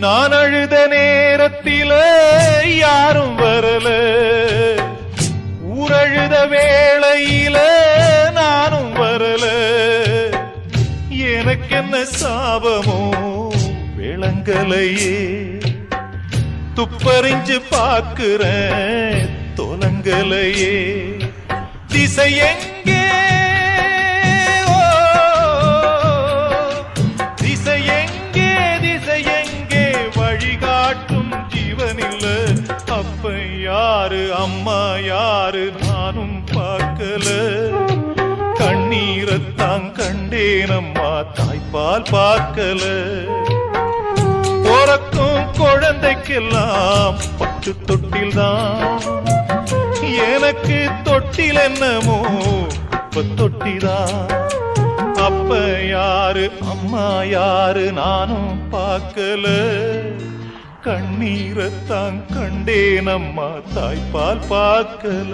நான் அழுத நேரத்தில யாரும் வரல, ஊரழுத வேளையில நானும் வரல. எனக்கென்ன சாபமோ விளங்கலையே, துப்பறிஞ்சு பாக்குறேன் தொலங்கலையே. திசை எங்கே, ஓ திசை எங்கே, திசை எங்கே, வழிகாட்டும் ஜீவனில்ல. அப்ப யாரு அம்மா யாரு நானும் பார்க்கல. கண்ணீரத்தான் கண்டேனம்மா தாய்ப்பால் பார்க்கல. பிறக்கும் குழந்தைக்கெல்லாம் பட்டு தொட்டில்தான், எனக்கு தொட்டில் என்னமோ இப்ப தொட்டிதான். அப்ப யாரு அம்மா யாரு நானும் பார்க்கல. கண்ணீரத்தான் கண்டேனம்மா தாய்ப்பால் பார்க்கல.